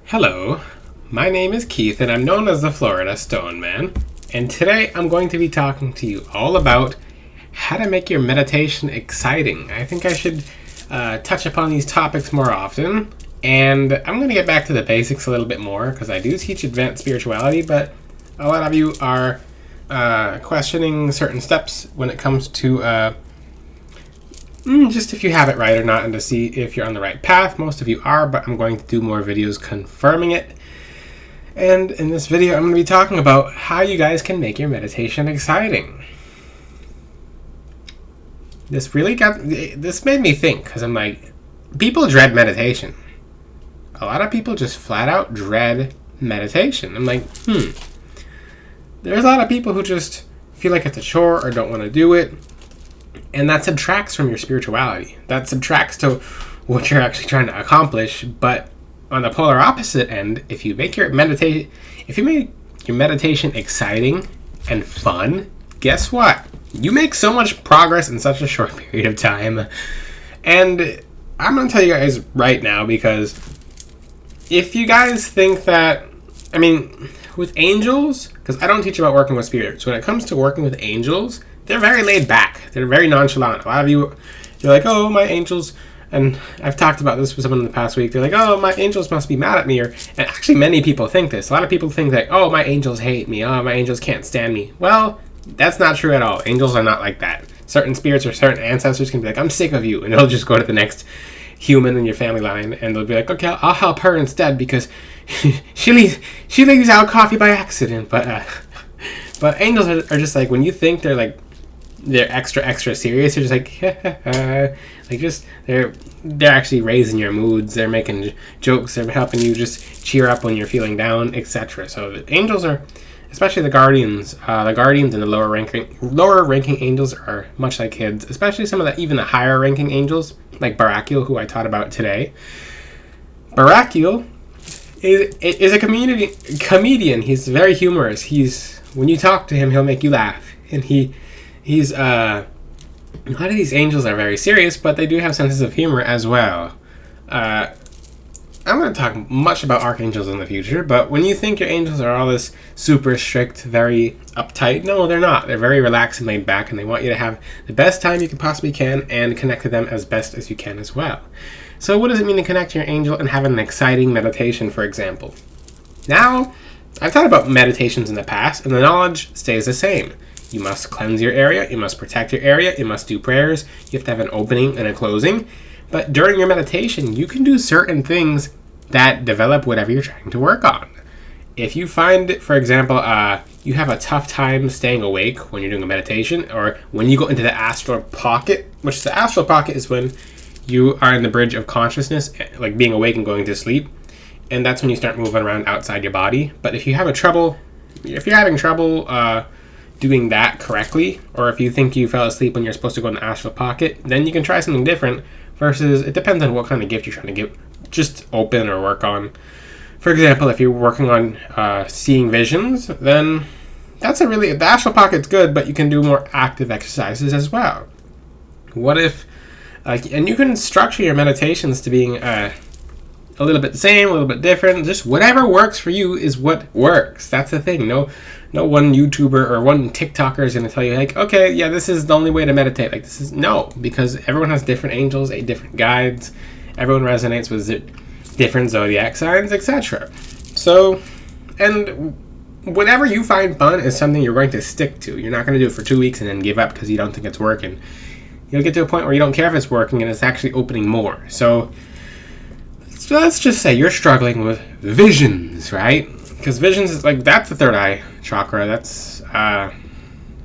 Hello, my name is Keith and I'm known as the Florida Stone Man, and today I'm going to be talking to you all about how to make your meditation exciting. I think I should touch upon these topics more often, and I'm going to get back to the basics a little bit more because I do teach advanced spirituality, but a lot of you are questioning certain steps when it comes to just if you have it right or not, and to see if you're on the right path. Most of you are, but I'm going to do more videos confirming it. And in this video, I'm going to be talking about how you guys can make your meditation exciting. This made me think, because I'm like, people dread meditation. A lot of people just flat out dread meditation. I'm like, There's a lot of people who just feel like it's a chore or don't want to do it. And that subtracts from your spirituality. That subtracts to what you're actually trying to accomplish. But on the polar opposite end, if you make your meditation exciting and fun, guess what? You make so much progress in such a short period of time. And I'm going to tell you guys right now, because if you guys think that, with angels, because I don't teach about working with spirits. When it comes to working with angels, they're very laid back. They're very nonchalant. A lot of you're like, oh, my angels, and I've talked about this with someone in the past week. They're like, oh, my angels must be mad at me. And actually, many people think this. A lot of people think that, oh, my angels hate me. Oh, my angels can't stand me. Well, that's not true at all. Angels are not like that. Certain spirits or certain ancestors can be like, I'm sick of you. And they'll just go to the next human in your family line, and they'll be like, okay, I'll help her instead because she leaves out coffee by accident. But angels are just like, when you think they're extra serious, you're just like, they're actually raising your moods. They're making jokes. They're helping you just cheer up when you're feeling down, etc. So the angels are, especially the guardians and the lower ranking angels are much like kids. Especially some of even the higher ranking angels, like Barakiel, who I taught about today. Barakiel is a comedian. He's very humorous. When you talk to him, he'll make you laugh, and he's a lot of these angels are very serious, but they do have senses of humor as well. I'm going to talk much about archangels in the future, but when you think your angels are all this super strict, very uptight, no, they're not. They're very relaxed and laid back, and they want you to have the best time you possibly can and connect to them as best as you can as well. So what does it mean to connect to your angel and have an exciting meditation, for example? Now, I've thought about meditations in the past, and the knowledge stays the same. You must cleanse your area, you must protect your area, you must do prayers, you have to have an opening and a closing. But during your meditation, you can do certain things that develop whatever you're trying to work on. If you find, for example, you have a tough time staying awake when you're doing a meditation, or when you go into the astral pocket, which the astral pocket is when you are in the bridge of consciousness, like being awake and going to sleep, and that's when you start moving around outside your body. But if you're having trouble doing that correctly, or if you think you fell asleep when you're supposed to go in the astral pocket, then you can try something different. Versus, it depends on what kind of gift you're trying to just open or work on. For example, if you're working on seeing visions, then the astral pocket's good, but you can do more active exercises as well. What if, and you can structure your meditations to being a little bit the same, a little bit different. Just whatever works for you is what works. That's the thing. No one YouTuber or one TikToker is going to tell you, like, okay, yeah, this is the only way to meditate. Because everyone has different angels, different guides. Everyone resonates with different zodiac signs, etc. So, and whatever you find fun is something you're going to stick to. You're not going to do it for 2 weeks and then give up because you don't think it's working. You'll get to a point where you don't care if it's working and it's actually opening more. So let's just say you're struggling with visions, right? Because visions is that's the third eye chakra.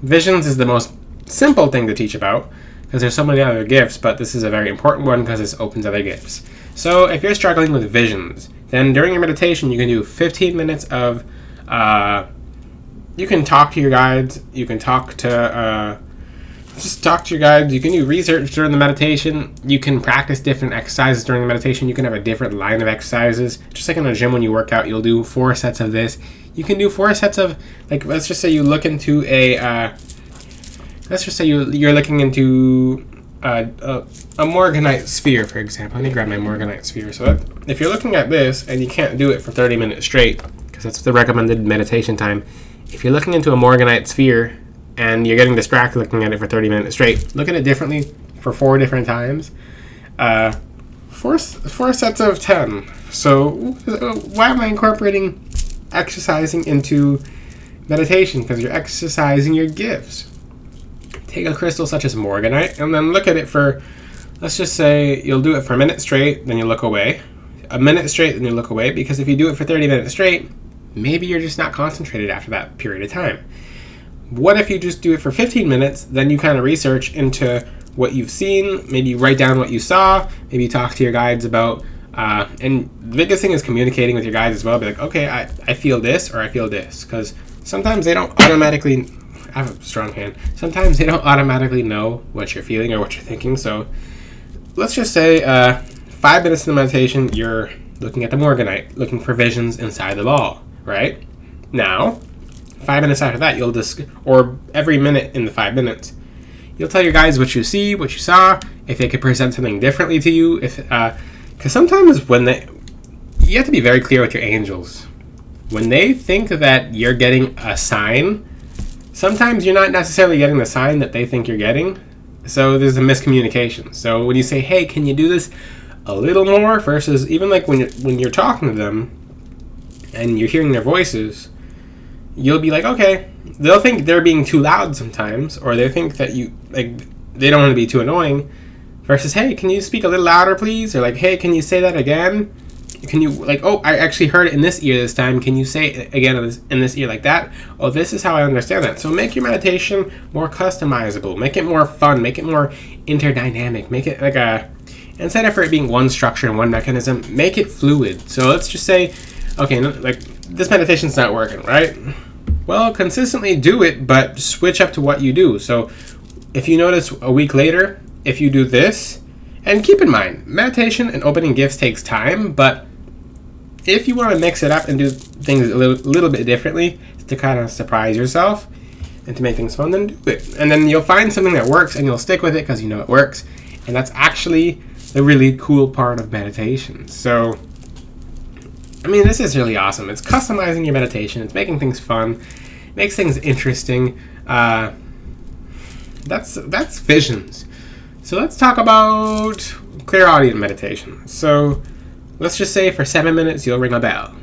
Visions is the most simple thing to teach about because there's so many other gifts, but this is a very important one because this opens other gifts. So if you're struggling with visions, then during your meditation you can do 15 minutes of you can talk to your guides, you can talk to your guides, you can do research during the meditation, you can practice different exercises during the meditation, you can have a different line of exercises. Just like in a gym when you work out, you'll do 4 sets of this. You can do 4 sets of, let's just say you look into you're looking into a Morganite sphere, for example. Let me grab my Morganite sphere. So if you're looking at this and you can't do it for 30 minutes straight, because that's the recommended meditation time, if you're looking into a Morganite sphere and you're getting distracted looking at it for 30 minutes straight, look at it differently for 4 different times. Four sets of 10. So why am I incorporating exercising into meditation? Because you're exercising your gifts. Take a crystal such as Morganite and then look at it for, let's just say you'll do it for a minute straight, then you look away. A minute straight, then you look away, because if you do it for 30 minutes straight, maybe you're just not concentrated after that period of time. What if you just do it for 15 minutes, then you kind of research into what you've seen, maybe you write down what you saw, maybe you talk to your guides about, and the biggest thing is communicating with your guides as well. Be like, okay, I feel this or I feel this, because sometimes they don't automatically, I have a strong hand, sometimes they don't automatically know what you're feeling or what you're thinking. So let's just say 5 minutes in the meditation, you're looking at the Morganite, looking for visions inside the ball, right? Now, 5 minutes after that, you'll or every minute in the 5 minutes, you'll tell your guides what you see, what you saw, if they could present something differently to you. Because sometimes you have to be very clear with your angels. When they think that you're getting a sign, sometimes you're not necessarily getting the sign that they think you're getting. So there's a miscommunication. So when you say, hey, can you do this a little more, versus even like when you're talking to them and you're hearing their voices, you'll be like, okay, they'll think they're being too loud sometimes, or they think that they don't want to be too annoying, versus, hey, can you speak a little louder, please? Or like, hey, can you say that again? Can you, like, oh, I actually heard it in this ear this time. Can you say it again in this ear like that? Oh, this is how I understand that. So make your meditation more customizable. Make it more fun. Make it more interdynamic. Make it like instead of it being one structure and one mechanism, make it fluid. So let's just say, okay, like, this meditation's not working, right? Well, consistently do it, but switch up to what you do. So if you notice a week later, if you do this, and keep in mind, meditation and opening gifts takes time, but if you want to mix it up and do things a little bit differently to kind of surprise yourself and to make things fun, then do it. And then you'll find something that works and you'll stick with it because you know it works. And that's actually the really cool part of meditation. So, I mean, this is really awesome. It's customizing your meditation. It's making things fun. Makes things interesting. That's visions. So let's talk about clairaudient meditation. So let's just say for 7 minutes you'll ring a bell,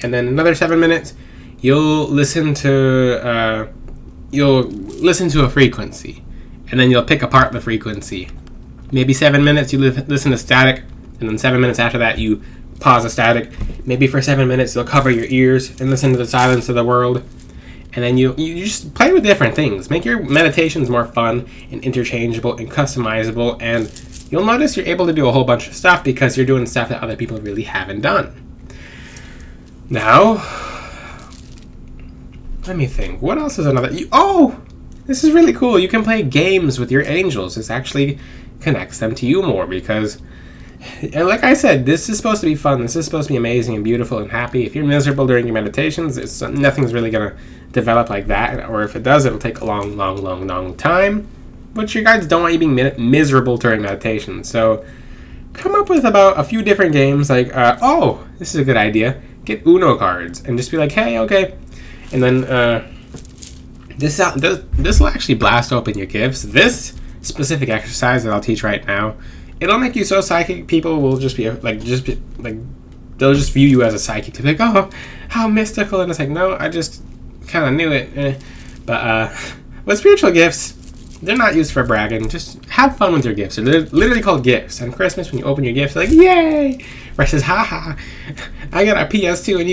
and then another 7 minutes you'll listen to a frequency, and then you'll pick apart the frequency. Maybe 7 minutes you listen to static, and then 7 minutes after that you pause the static. Maybe for 7 minutes you'll cover your ears and listen to the silence of the world. And then you just play with different things. Make your meditations more fun and interchangeable and customizable, and you'll notice you're able to do a whole bunch of stuff because you're doing stuff that other people really haven't done. Now, let me think. What else is another? This is really cool. You can play games with your angels. This actually connects them to you more because, and like I said, this is supposed to be fun. This is supposed to be amazing and beautiful and happy. If you're miserable during your meditations, nothing's really going to develop like that. Or if it does, it'll take a long time. But your guides don't want you being miserable during meditation. So come up with about a few different games. Like, this is a good idea. Get Uno cards and just be like, hey, okay. And then this will actually blast open your gifts. This specific exercise that I'll teach right now, it'll make you so psychic. People will they'll just view you as a psychic. They'll be like, oh, how mystical. And it's like, no, I just kind of knew it. But with spiritual gifts, they're not used for bragging. Just have fun with your gifts. They're literally called gifts. On Christmas, when you open your gifts, you're like, yay! Versus, haha, I got a PS2 and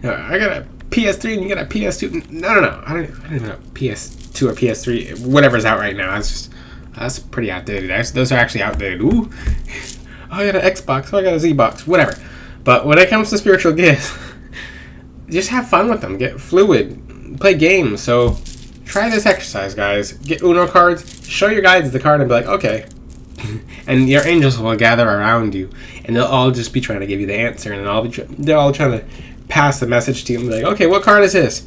I got a PS3 and you got a PS2. No. I don't even know PS2 or PS3, whatever's out right now. That's pretty outdated. Those are actually outdated. Ooh, I got an Xbox. I got a Z-Box. Whatever. But when it comes to spiritual gifts, just have fun with them. Get fluid. Play games. So try this exercise, guys. Get Uno cards. Show your guides the card and be like, okay. And your angels will gather around you, and they'll all just be trying to give you the answer, and they're all trying to pass the message to you and be like, okay, what card is this?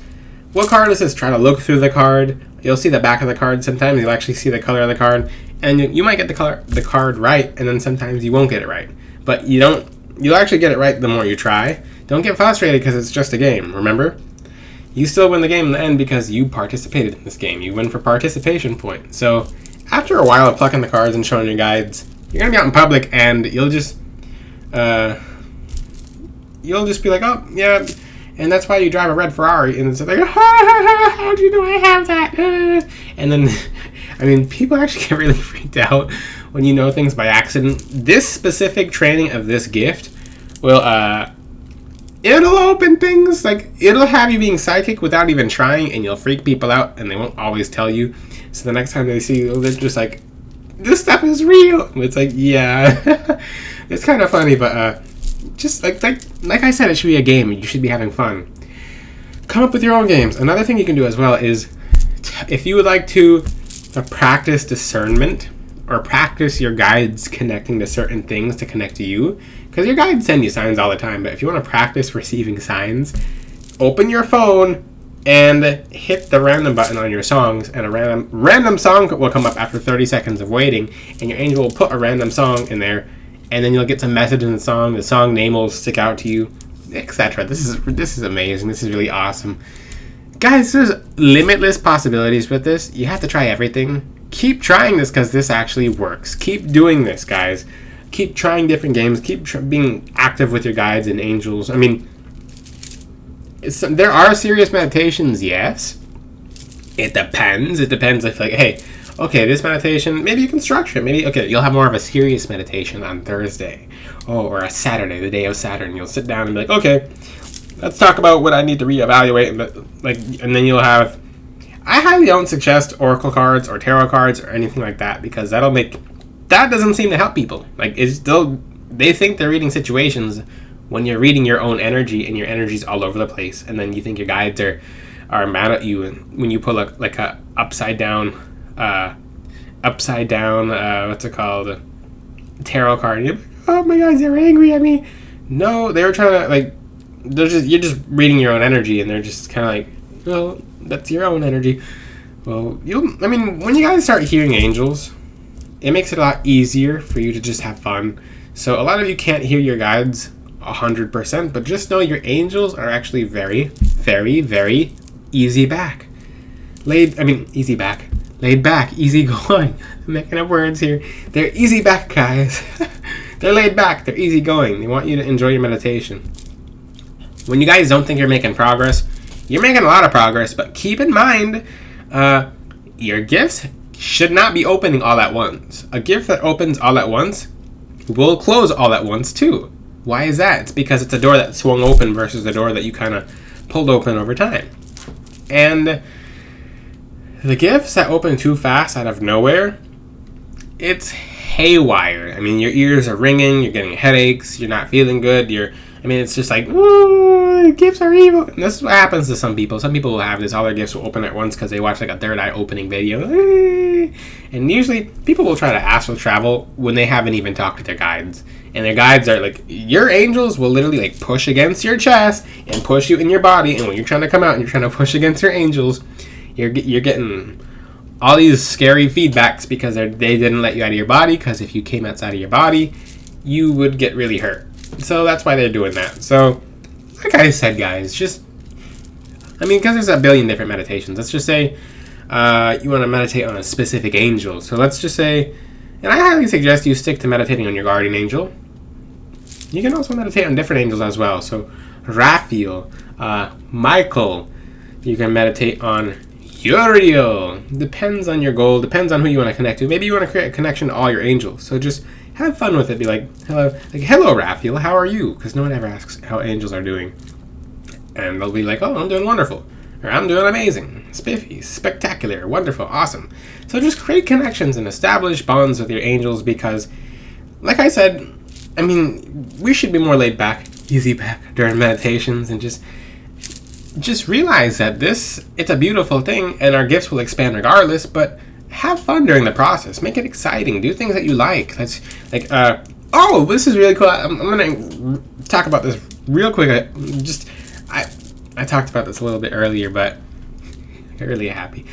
What card is this? Try to look through the card. You'll see the back of the card sometimes. You'll actually see the color of the card. and you might get the card right, and then sometimes you won't get it right. But you'll actually get it right the more you try. Don't get frustrated because it's just a game, remember? You still win the game in the end because you participated in this game. You win for participation points. So after a while of plucking the cards and showing your guides, you're going to be out in public and you'll just be like, oh, yeah. And that's why you drive a red Ferrari. And it's like, how do you know I have that? And then, I mean, people actually get really freaked out when you know things by accident. This specific training of this gift will, it'll open things, like, it'll have you being psychic without even trying, and you'll freak people out, and they won't always tell you. So the next time they see you, they're just like, this stuff is real. It's like, yeah. It's kind of funny, but, just, like I said, it should be a game. You should be having fun. Come up with your own games. Another thing you can do as well is, if you would like to practice discernment, or practice your guides connecting to certain things to connect to you, because your guides send you signs all the time, but if you want to practice receiving signs, open your phone and hit the random button on your songs, and a random song will come up after 30 seconds of waiting, and your angel will put a random song in there, and then you'll get some message in the song name will stick out to you, etc. This is amazing. This is really awesome. Guys, there's limitless possibilities with this. You have to try everything. Keep trying this because this actually works. Keep doing this, guys. Keep trying different games. Keep being active with your guides and angels. I mean, there are serious meditations, yes. It depends. It depends if, like, hey, okay, this meditation, maybe you can structure it. Maybe, okay, you'll have more of a serious meditation on Thursday. Oh, or a Saturday, the day of Saturn. You'll sit down and be like, okay, let's talk about what I need to reevaluate. And then you'll have... I highly don't suggest oracle cards or tarot cards or anything like that, because that doesn't seem to help people. Like, it's still, they think they're reading situations when you're reading your own energy, and your energy's all over the place, and then you think your guides are mad at you, and when you pull a upside down what's it called, tarot card, and you're like, oh my god, they're angry at me. No, they were trying to, like, you're just reading your own energy, and they're just kind of like, well, that's your own energy. Well, when you guys start hearing angels, it makes it a lot easier for you to just have fun. So a lot of you can't hear your guides 100%, but just know your angels are actually very, very, very easy back. Laid back, easy going. I'm making up words here. They're easy back, guys. They're laid back, they're easy going. They want you to enjoy your meditation. When you guys don't think you're making progress, you're making a lot of progress, but keep in mind, your gifts should not be opening all at once. A gift that opens all at once will close all at once too. Why is that? It's because it's a door that swung open versus a door that you kind of pulled open over time. And the gifts that open too fast out of nowhere, it's haywire. I mean, your ears are ringing, you're getting headaches, you're not feeling good, it's just like, ooh, gifts are evil. And this is what happens to some people. Some people will have this, all their gifts will open at once because they watch like a third eye opening video. And usually people will try to astral travel when they haven't even talked to their guides. And their guides are like, your angels will literally like push against your chest and push you in your body. And when you're trying to come out and you're trying to push against your angels, you're getting all these scary feedbacks because they didn't let you out of your body. Because if you came outside of your body, you would get really hurt. So that's why they're doing that. So, like I said, guys, because there's a billion different meditations. Let's just say you want to meditate on a specific angel. So let's just say, and I highly suggest you stick to meditating on your guardian angel. You can also meditate on different angels as well. So Raphael, Michael, you can meditate on Uriel. Depends on your goal, depends on who you want to connect to. Maybe you want to create a connection to all your angels. So just have fun with it. Be like, hello, Raphael, how are you? Because no one ever asks how angels are doing. And they'll be like, oh, I'm doing wonderful. Or I'm doing amazing. Spiffy, spectacular, wonderful, awesome. So just create connections and establish bonds with your angels because, like I said, we should be more laid back, easy back during meditations and just realize that it's a beautiful thing and our gifts will expand regardless, but have fun during the process. Make it exciting. Do things that you like. That's like, this is really cool. I'm going to talk about this real quick. I talked about this a little bit earlier, but I got really happy.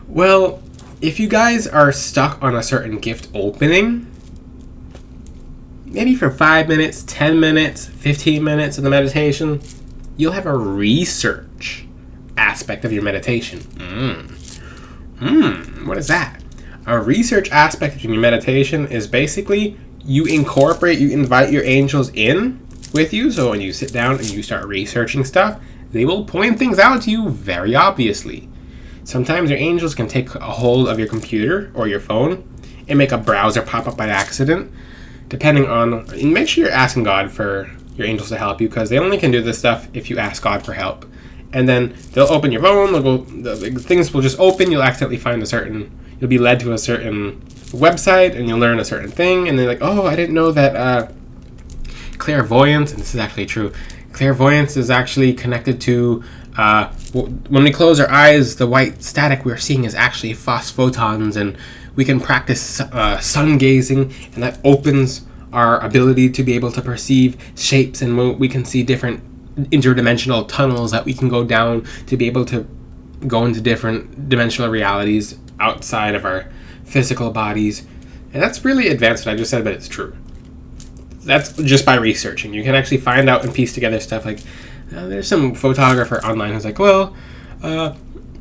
Well, if you guys are stuck on a certain gift opening, maybe for 5 minutes, 10 minutes, 15 minutes of the meditation, you'll have a research aspect of your meditation. What is that? A research aspect of your meditation is basically you invite your angels in with you. So when you sit down and you start researching stuff, they will point things out to you very obviously. Sometimes your angels can take a hold of your computer or your phone and make a browser pop up by accident, depending on, and make sure you're asking God for your angels to help you, because they only can do this stuff if you ask God for help. And then they'll open your phone, things will just open, you'll you'll be led to a certain website and you'll learn a certain thing, and they're like, oh, I didn't know that clairvoyance, and this is actually true, clairvoyance is actually connected to, when we close our eyes, the white static we're seeing is actually phosphotons, and we can practice sun gazing, and that opens our ability to be able to perceive shapes, and we can see different interdimensional tunnels that we can go down to be able to go into different dimensional realities outside of our physical bodies. And that's really advanced what I just said, but it's true. That's just by researching. You can actually find out and piece together stuff like, there's some photographer online who's like, well,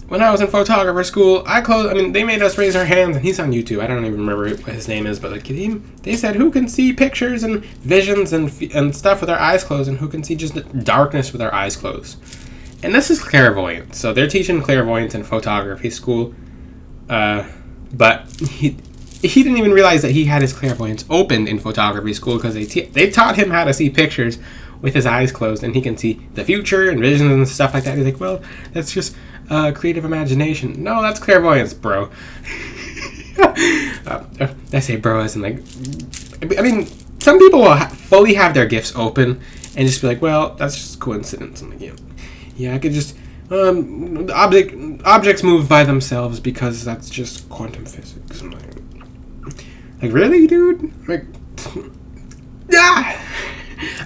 when I was in photographer school, they made us raise our hands, and he's on YouTube. I don't even remember what his name is, but like they said, who can see pictures and visions and stuff with our eyes closed, and who can see just darkness with our eyes closed. And this is clairvoyance. So they're teaching clairvoyance in photography school, but he didn't even realize that he had his clairvoyance opened in photography school, because they taught him how to see pictures with his eyes closed, and he can see the future and visions and stuff like that. He's like, well, that's just creative imagination. No, that's clairvoyance, bro. I say bro as in like, I mean, some people will fully have their gifts open and just be like, well, that's just coincidence. I'm like, yeah, I could just, objects move by themselves because that's just quantum physics. I'm like really, dude? Like, yeah.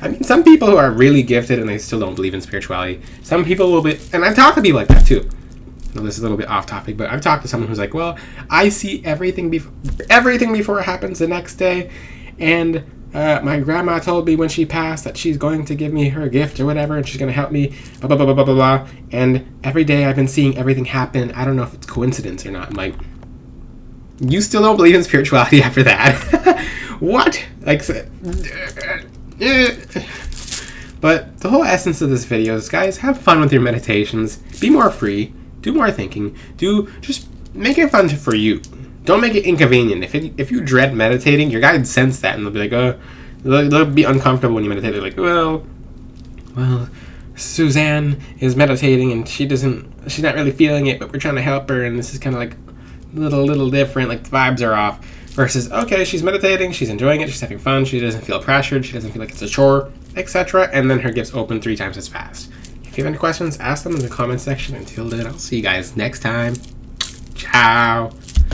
I mean, some people who are really gifted and they still don't believe in spirituality, some people will be, and I've talked to people like that too. Now, this is a little bit off topic, but I've talked to someone who's like, well, I see everything before it happens the next day, and my grandma told me when she passed that she's going to give me her gift or whatever, and she's going to help me, blah, blah, blah, blah, blah, blah, and every day I've been seeing everything happen. I don't know if it's coincidence or not. I'm like, you still don't believe in spirituality after that? What? Like, but the whole essence of this video is, guys, have fun with your meditations. Be more free. Do more thinking. Just make it fun for you. Don't make it inconvenient. If you dread meditating, your guides sense that, and they'll be like, they'll be uncomfortable when you meditate. They're like, well, Suzanne is meditating and she's not really feeling it, but we're trying to help her, and this is kind of like little different. Like, the vibes are off. Versus, okay, she's meditating, she's enjoying it, she's having fun, she doesn't feel pressured, she doesn't feel like it's a chore, etc. And then her gifts open 3 times as fast. If you have any questions, ask them in the comment section. Until then, I'll see you guys next time. Ciao.